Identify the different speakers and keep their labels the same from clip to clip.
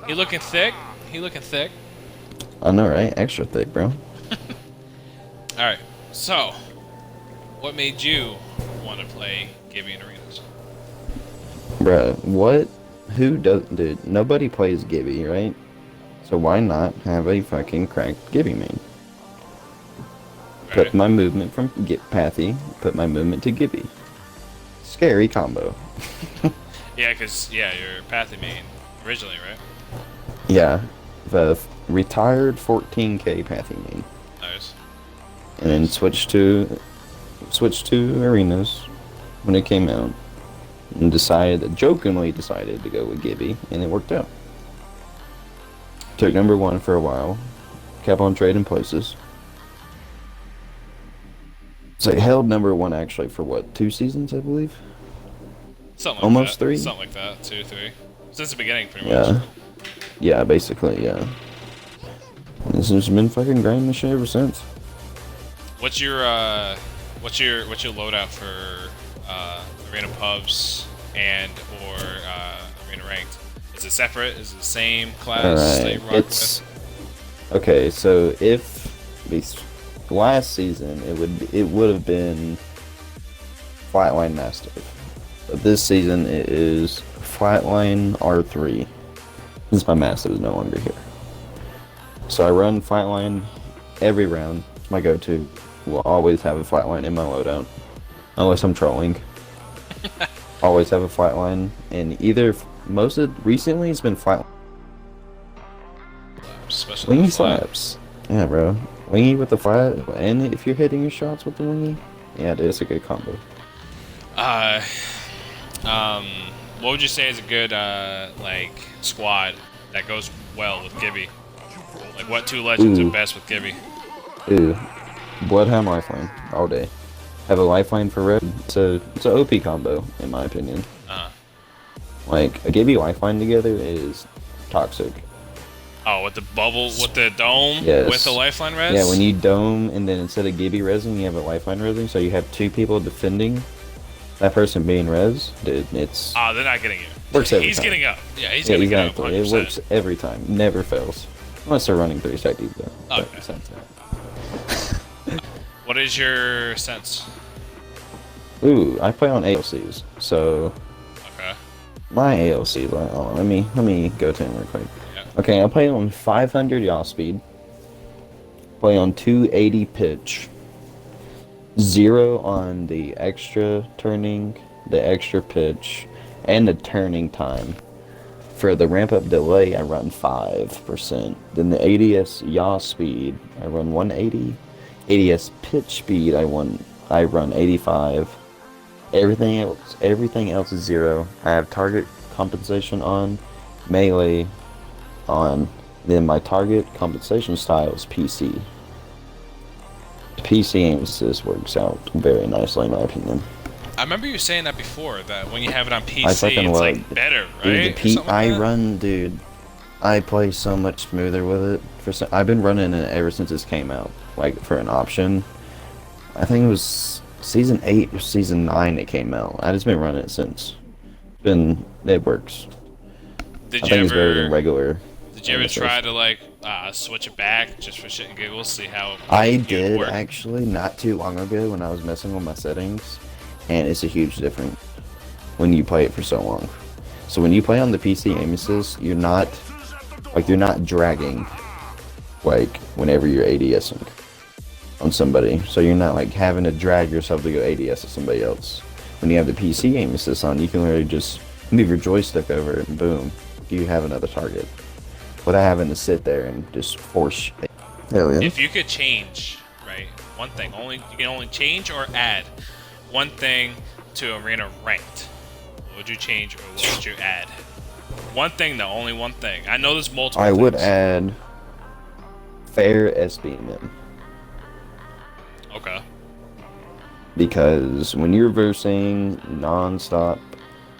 Speaker 1: He looking thick. He looking thick.
Speaker 2: I know, right? Extra thick, bro.
Speaker 1: All right. So, what made you want to play Gibby in Arenas?
Speaker 2: Bruh, what? Who does? Dude, nobody plays Gibby, right? So why not have a fucking cracked Gibby main?
Speaker 1: Right.
Speaker 2: Put my movement from Pathy, put my movement to Gibby. Scary combo.
Speaker 1: Yeah, cause you're Pathy main originally, right?
Speaker 2: Yeah, the retired 14k Pathy main,
Speaker 1: Nice.
Speaker 2: and then switched to Arenas when it came out, and jokingly decided to go with Gibby, and it worked out. Took number one for a while, kept on trading places. So it held number one actually for what, 2 seasons, I believe?
Speaker 1: Something like
Speaker 2: Almost
Speaker 1: that.
Speaker 2: 3?
Speaker 1: Something like that. 2, 3. Since the beginning, pretty
Speaker 2: Yeah.
Speaker 1: much.
Speaker 2: Yeah, basically, yeah. This has been fucking grinding this shit ever since.
Speaker 1: What's your loadout for Arena Pubs and or Arena Ranked? Is it separate? Is it the same class that you rock with?
Speaker 2: Okay, so if last season it would have been Flatline Mastiff. But this season it is Flatline R3. Since my Mastiff is no longer here. So I run Flatline every round. It's my go-to. Will always have a Flatline in my loadout. Unless I'm trolling. Always have a Flatline. And recently it's been Flatline.
Speaker 1: Especially
Speaker 2: Wingy
Speaker 1: the flat.
Speaker 2: slaps. Yeah, bro. Wingy with the flat, and if you're hitting your shots with the wingy, yeah, dude, it's a good combo.
Speaker 1: What would you say is a good like squad that goes well with Gibby? Like what 2 legends are best with Gibby?
Speaker 2: Ooh, Bloodhound Lifeline all day. Have a Lifeline for red. It's a OP combo in my opinion. Like a Gibby Lifeline together is toxic.
Speaker 1: Oh, with the bubble, with the dome,
Speaker 2: Yes.
Speaker 1: with the lifeline res?
Speaker 2: Yeah, when you dome and then instead of Gibby resing, you have a Lifeline resing, so you have 2 people defending that person being res. Dude, it's
Speaker 1: Oh, they're not getting you.
Speaker 2: works every
Speaker 1: He's
Speaker 2: time.
Speaker 1: getting up. Yeah, he's
Speaker 2: Yeah,
Speaker 1: gonna get up.
Speaker 2: exactly. It
Speaker 1: 100%.
Speaker 2: works every time. Never fails. Unless they're running 3 seconds though. But
Speaker 1: Okay.
Speaker 2: besides
Speaker 1: What is your sense?
Speaker 2: that. Ooh, I play on ALCs. So
Speaker 1: Okay.
Speaker 2: my ALCs. Let me go to them real quick.
Speaker 1: Yeah.
Speaker 2: Okay, I play on 500 yaw speed. Play on 280 pitch. 0 on the extra turning, the extra pitch, and the turning time. For the ramp up delay, I run 5%. Then the ADS yaw speed, I run 180. ADS pitch speed, I run 85. Everything else is 0. I have target compensation on, melee on. Then my target compensation style is PC. PC aim assist works out very nicely in my opinion.
Speaker 1: I remember you saying that before, that when you have it on PC,
Speaker 2: I fucking
Speaker 1: it's
Speaker 2: love
Speaker 1: like better, right?
Speaker 2: Dude,
Speaker 1: Or something like that?
Speaker 2: dude. I play so much smoother with it. I've been running it ever since this came out, like for an option. I think it was season 8 or season 9 it came out. I just been running it since. It works.
Speaker 1: Did
Speaker 2: I
Speaker 1: you
Speaker 2: think it's better than
Speaker 1: ever?
Speaker 2: regular.
Speaker 1: Did you ever
Speaker 2: MSS.
Speaker 1: try to like switch it back just for shit and giggles, see how
Speaker 2: I
Speaker 1: it would
Speaker 2: did
Speaker 1: work?
Speaker 2: actually not too long ago when I was messing with my settings, and it's a huge difference when you play it for so long. So when you play on the PC aim assist, you're not dragging like whenever you're ADSing on somebody. So you're not like having to drag yourself to go ADS to somebody else. When you have the PC aim assist on, you can literally just move your joystick over and boom, you have another target. Without having to sit there and just force. Hell yeah.
Speaker 1: If you could change, right, one thing, you can only change or add one thing to Arena Ranked, what would you change or what would you add? One thing though, only one thing. I know there's multiple
Speaker 2: I would
Speaker 1: things.
Speaker 2: add fair SBMM.
Speaker 1: Okay.
Speaker 2: Because when you're versing non-stop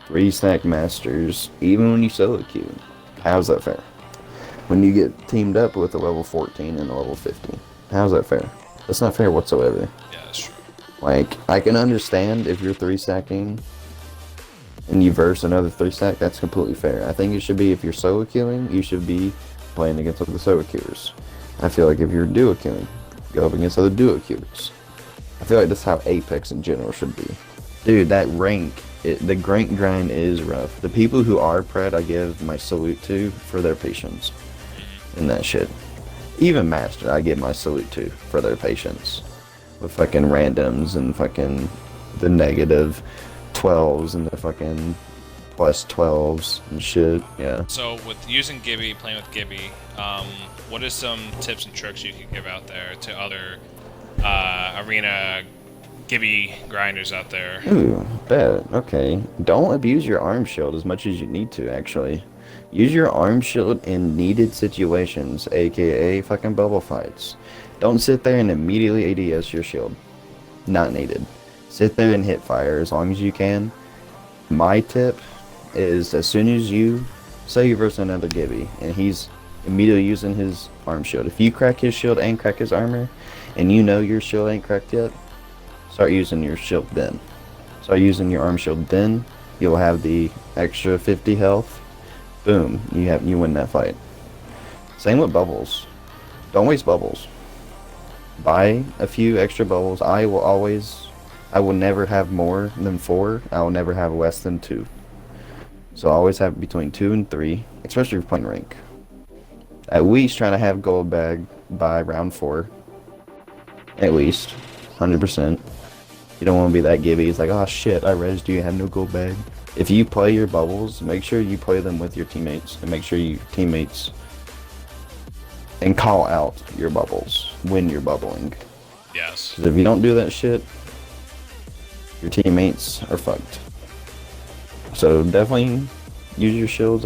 Speaker 2: 3-stack masters, even when you solo queue, how's that fair? When you get teamed up with a level 14 and a level 15, how's that fair? That's not fair whatsoever.
Speaker 1: Yeah, that's true.
Speaker 2: Like, I can understand if you're 3-stacking and you verse another 3-stack, that's completely fair. I think it should be if you're solo queuing, you should be playing against other solo queuers. I feel like if you're duo queuing, go up against other duo queuers. I feel like that's how Apex in general should be. Dude, that rank, the rank grind is rough. The people who are pred, I give my salute to for their patience in that shit. Even Master, I give my salute to for their patience with fucking randoms and fucking the negative 12s and the fucking plus 12s and shit. Yeah.
Speaker 1: So with using Gibby, playing with Gibby, what are some tips and tricks you could give out there to other arena Gibby grinders out there?
Speaker 2: Ooh, bet. Okay. Don't abuse your arm shield as much as you need to, actually. Use your arm shield in needed situations, aka fucking bubble fights. Don't sit there and immediately ADS your shield. Not needed. Sit there and hit fire as long as you can. My tip is as soon as you say you verse another Gibby and he's immediately using his arm shield. If you crack his shield and crack his armor and you know your shield ain't cracked yet, start using your shield then. Start using your arm shield then. You'll have the extra 50 health. Boom, you win that fight. Same with bubbles. Don't waste bubbles. Buy a few extra bubbles. I will never have more than 4. I will never have less than 2. So I always have between 2 and 3, especially if you're playing rank. At least trying to have gold bag by round 4. At least. 100%. You don't want to be that Gibby. It's like, oh shit, I rezzed you, have no gold bag. If you play your bubbles, make sure you play them with your teammates. And make sure your teammates... and call out your bubbles when you're bubbling.
Speaker 1: Yes.
Speaker 2: Because if you don't do that shit, your teammates are fucked. So definitely use your shields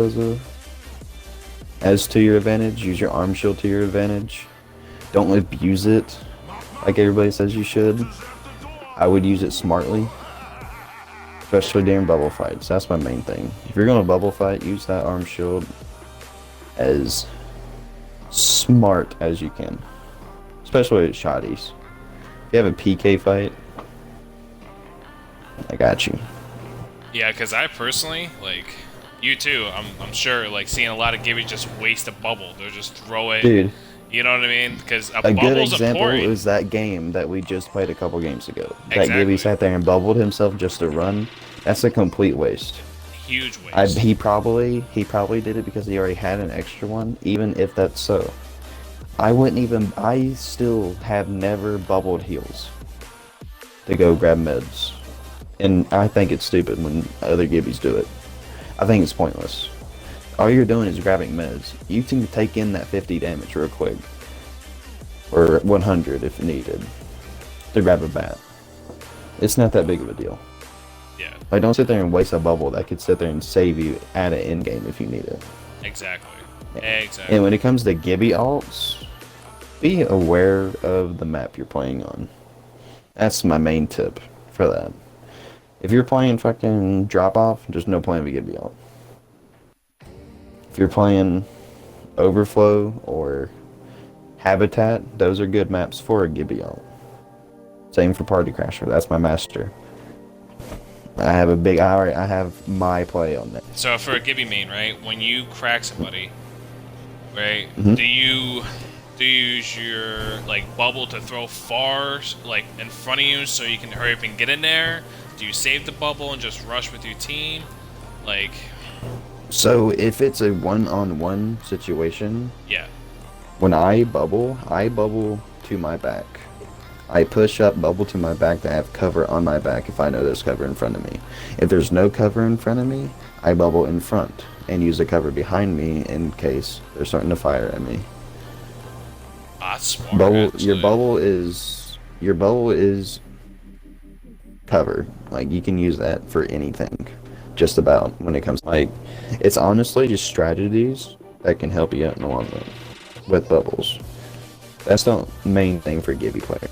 Speaker 2: as to your advantage. Use your arm shield to your advantage. Don't abuse it like everybody says you should. I would use it smartly, especially during bubble fights. That's my main thing. If you're gonna bubble fight, use that arm shield as smart as you can, especially with shotties. If you have a PK fight, I got you.
Speaker 1: Yeah, because I personally, like, you too, I'm sure, like, seeing a lot of Gibby just waste a bubble. They'll just throw it.
Speaker 2: Dude.
Speaker 1: You know what I mean? Because a
Speaker 2: good
Speaker 1: bubble's
Speaker 2: example
Speaker 1: important.
Speaker 2: is that game that we just played a couple games ago.
Speaker 1: Exactly.
Speaker 2: That Gibby sat there and bubbled himself just to run. That's a complete waste.
Speaker 1: Huge waste.
Speaker 2: He probably did it because he already had an extra one, even if that's so. I still have never bubbled heals to go grab meds. And I think it's stupid when other Gibbies do it. I think it's pointless. All you're doing is grabbing meds. You can take in that 50 damage real quick. Or 100 if needed. To grab a bat. It's not that big of a deal.
Speaker 1: Yeah.
Speaker 2: Like, don't sit there and waste a bubble that could sit there and save you at an end game if you need it.
Speaker 1: Exactly.
Speaker 2: Yeah.
Speaker 1: Exactly.
Speaker 2: And when it comes to Gibby alts, be aware of the map you're playing on. That's my main tip for that. If you're playing fucking drop off, there's no point of a Gibby alt. If you're playing Overflow or Habitat, those are good maps for a Gibby alt. Same for Party Crasher. That's my master. I have my play on that.
Speaker 1: So for a Gibby main, right? When you crack somebody, right?
Speaker 2: Mhm.
Speaker 1: Do you use your like bubble to throw far, like in front of you, so you can hurry up and get in there? Do you save the bubble and just rush with your team? Like.
Speaker 2: So if it's a one-on-one situation,
Speaker 1: Yeah.
Speaker 2: when I bubble to my back. I push up, bubble to my back to have cover on my back if I know there's cover in front of me. If there's no cover in front of me, I bubble in front and use the cover behind me in case they're starting to fire at me.
Speaker 1: That's smart.
Speaker 2: Your bubble is cover. Like, you can use that for anything, just about, when it comes, like, it's honestly just strategies that can help you out in the long run with bubbles. That's the main thing for Gibby players.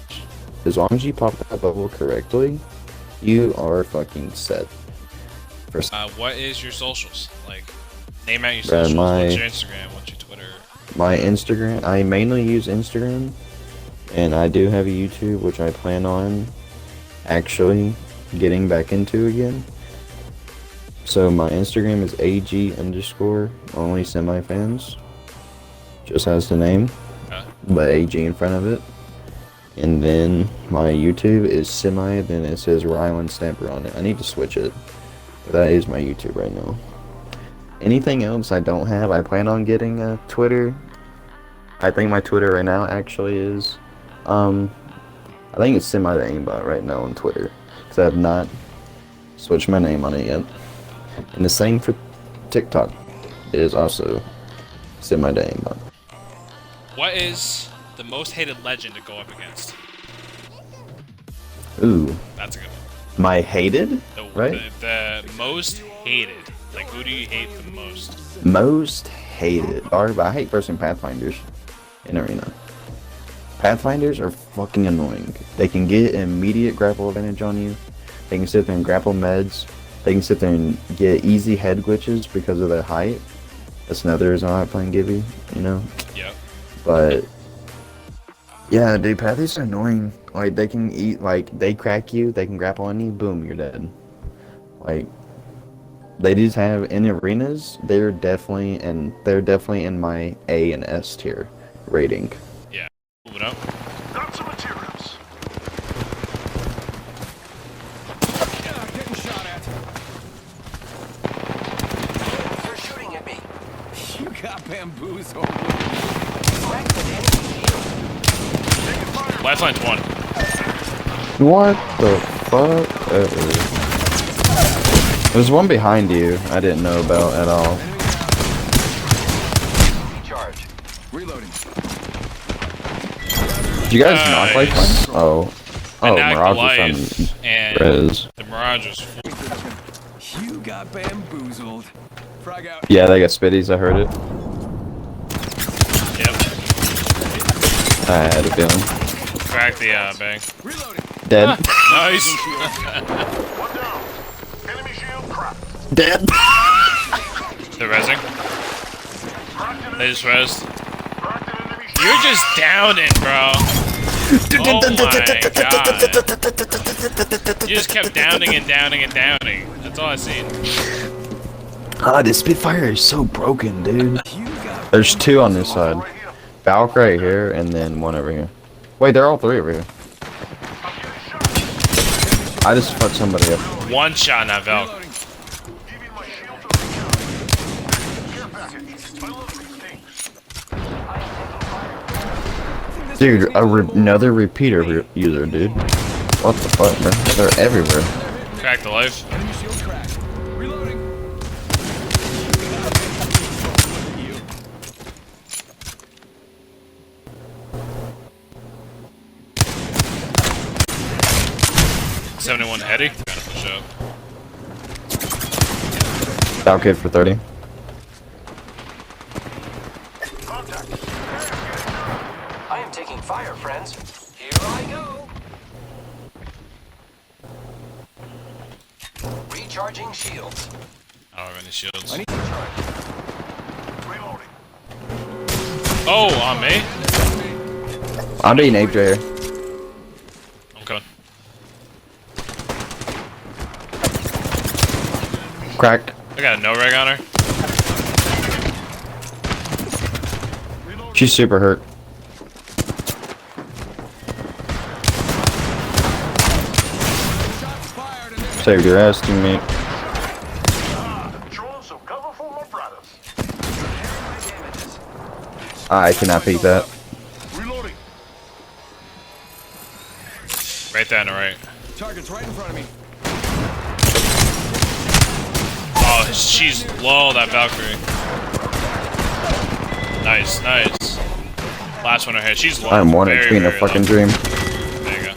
Speaker 2: As long as you pop that bubble correctly, you are fucking set.
Speaker 1: What is your socials? Like, name out your socials. What's your Instagram? What's your Twitter?
Speaker 2: My Instagram, I mainly use Instagram, and I do have a YouTube, which I plan on actually getting back into again. So my Instagram is ag underscore only semi fans. Just has the name, but ag in front of it. And then my YouTube is semi. Then it says Ryland Snapper on it. I need to switch it. But that is my YouTube right now. Anything else I don't have? I plan on getting a Twitter. I think my Twitter right now actually is, I think it's semi the aimbot right now on Twitter, because I have not switched my name on it yet. And the same for TikTok. It is also semi the aimbot.
Speaker 1: What is the most hated legend to go up against?
Speaker 2: Ooh.
Speaker 1: That's a good one.
Speaker 2: My hated? Right?
Speaker 1: The most hated. Like, who do you hate the most?
Speaker 2: Most hated. But I hate versing Pathfinders in Arena. Pathfinders are fucking annoying. They can get immediate grapple advantage on you. They can sit there and grapple meds. They can sit there and get easy head glitches because of their height. That's another reason I like playing Gibby, you know?
Speaker 1: Yep.
Speaker 2: But yeah, dude, Pathies are annoying. Like, they can eat, like, they crack you, they can grapple on you, boom, you're dead. Like, they just have, in arenas, they're definitely in my A and S tier rating.
Speaker 1: Yeah. Moving up.
Speaker 3: Got some materials. Yeah, getting shot at.
Speaker 4: They're shooting at me.
Speaker 3: You got bamboozled.
Speaker 1: Lifeline's one.
Speaker 2: What the fuck? There's one behind you I didn't know about at all.
Speaker 4: Recharge.
Speaker 3: Reloading.
Speaker 2: Did you guys knock
Speaker 1: Nice.
Speaker 2: Lifeline? Oh. Oh,
Speaker 1: Knocked
Speaker 2: Mirage
Speaker 1: life,
Speaker 2: was on
Speaker 1: and
Speaker 2: Rez.
Speaker 1: the Mirage was
Speaker 3: You got bamboozled. Frag out.
Speaker 2: Yeah, they got spitties, I heard it.
Speaker 1: Yep.
Speaker 2: I had a feeling.
Speaker 1: Crack the bang.
Speaker 3: Reloading.
Speaker 2: Dead.
Speaker 1: Nice.
Speaker 3: One down. Enemy shield cracked.
Speaker 2: Dead.
Speaker 1: They're rezzing.
Speaker 3: Cracked an
Speaker 1: They just rezzed.
Speaker 3: cracked an enemy shield.
Speaker 1: You're just downing, bro. Oh my god. You just kept downing and downing and downing. That's all I seen.
Speaker 2: Ah, this Spitfire is so broken, dude.
Speaker 3: You got
Speaker 2: There's two on this side.
Speaker 3: right here.
Speaker 2: Valk right here, and then one over here. Wait, they're all three over here.
Speaker 3: I'm getting shot.
Speaker 2: I just fucked somebody up.
Speaker 1: One shot in that Valk.
Speaker 3: Reloading. Giving my shield to the care package. I love these things.
Speaker 2: Dude, another repeater user, dude. What the fuck, bro? They're everywhere.
Speaker 1: Crack the life.
Speaker 3: Enemy shield cracked. Reloading. You.
Speaker 1: 71 heady. Gotta push up.
Speaker 2: Valk hit for 30.
Speaker 3: Contact.
Speaker 4: I am taking fire, friends. Here I go. Recharging shields.
Speaker 1: I don't have any shields.
Speaker 3: I need reloading.
Speaker 1: Oh, on me?
Speaker 2: I'm being aped right here.
Speaker 1: I'm coming.
Speaker 2: Crack.
Speaker 1: I got a no reg on her.
Speaker 2: She's super hurt.
Speaker 3: Shots fired and they're
Speaker 2: Saved your ass, teammate.
Speaker 3: throwing some cover for my brothers.
Speaker 4: My damages.
Speaker 2: I cannot beat that.
Speaker 3: Reloading.
Speaker 1: Right there on the right.
Speaker 3: Target's right in front of me.
Speaker 1: Oh, she's low, that Valkyrie. Nice, nice. Last one I hit. She's low.
Speaker 2: I'm one
Speaker 1: very,
Speaker 2: in a
Speaker 1: very
Speaker 2: fucking
Speaker 1: low.
Speaker 2: dream.
Speaker 1: There you go.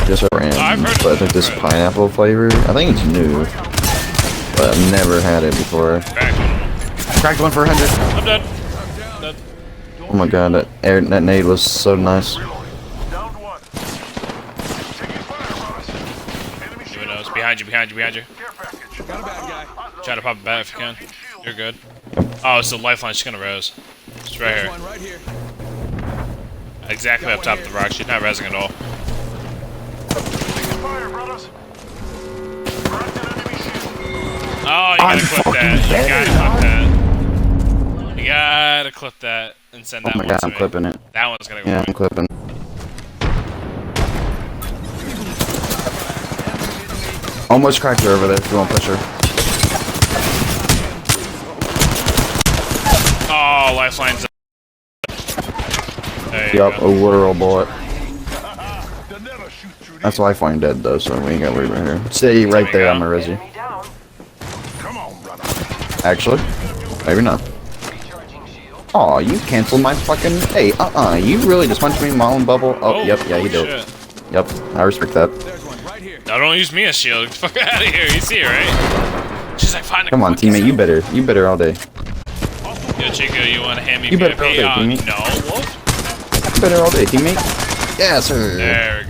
Speaker 2: Just ran.
Speaker 1: I've heard of
Speaker 2: But I
Speaker 1: it,
Speaker 2: think this
Speaker 1: I've heard of it.
Speaker 2: pineapple flavor, I think it's new. But I've never had it before.
Speaker 1: Crack.
Speaker 2: Cracked one for 100.
Speaker 1: I'm done. I'm done.
Speaker 2: Oh my god, that nade was so nice.
Speaker 3: Reloading. Down to one. Taking fire, brothers. Enemy
Speaker 1: Who
Speaker 3: shield
Speaker 1: knows?
Speaker 3: cracked.
Speaker 1: Behind you, behind you, behind you.
Speaker 3: Care package.
Speaker 4: Got a bad guy.
Speaker 1: Try to pop it back if you can. You're good. Oh, it's the lifeline. She's gonna res. It's right here.
Speaker 3: One right here.
Speaker 1: Exactly up top of the rock. She's not resing at all.
Speaker 3: Taking fire, brothers. Cracked an enemy shield.
Speaker 1: Oh, you gotta clip that. You gotta clip that and send that
Speaker 2: Oh my
Speaker 1: one
Speaker 2: god,
Speaker 1: to
Speaker 2: I'm
Speaker 1: me.
Speaker 2: clipping it.
Speaker 1: That one's gonna go
Speaker 2: Yeah,
Speaker 1: away.
Speaker 2: I'm clipping. Almost cracked her over there. If you want to push her.
Speaker 1: Oh, lifeline's up. There you
Speaker 2: Yup, a
Speaker 1: go.
Speaker 2: literal bullet.
Speaker 3: They'll never shoot through
Speaker 2: That's
Speaker 3: these.
Speaker 2: lifeline dead though, so we ain't got to worry about her. Stay right there, I'm a Rezzy.
Speaker 4: Enemy down.
Speaker 3: Come on, brother.
Speaker 2: Actually, maybe not.
Speaker 4: Recharging shield.
Speaker 2: Aw, you canceled my fucking. Hey, you really just punched me while in bubble? Oh, yep, yeah, he
Speaker 1: holy
Speaker 2: did.
Speaker 1: shit.
Speaker 2: Yep, I respect that.
Speaker 1: No, don't use me as shield. Fuck out of here. You see it, right? She's like, find a
Speaker 2: Come on,
Speaker 1: quick-
Speaker 2: teammate, you better all day.
Speaker 1: Yo, Chico, you want to hand me
Speaker 2: You better
Speaker 1: PvP?
Speaker 2: go, teammate.
Speaker 1: No, Wolf?
Speaker 2: You better all day, teammate. Yes, sir.
Speaker 1: There we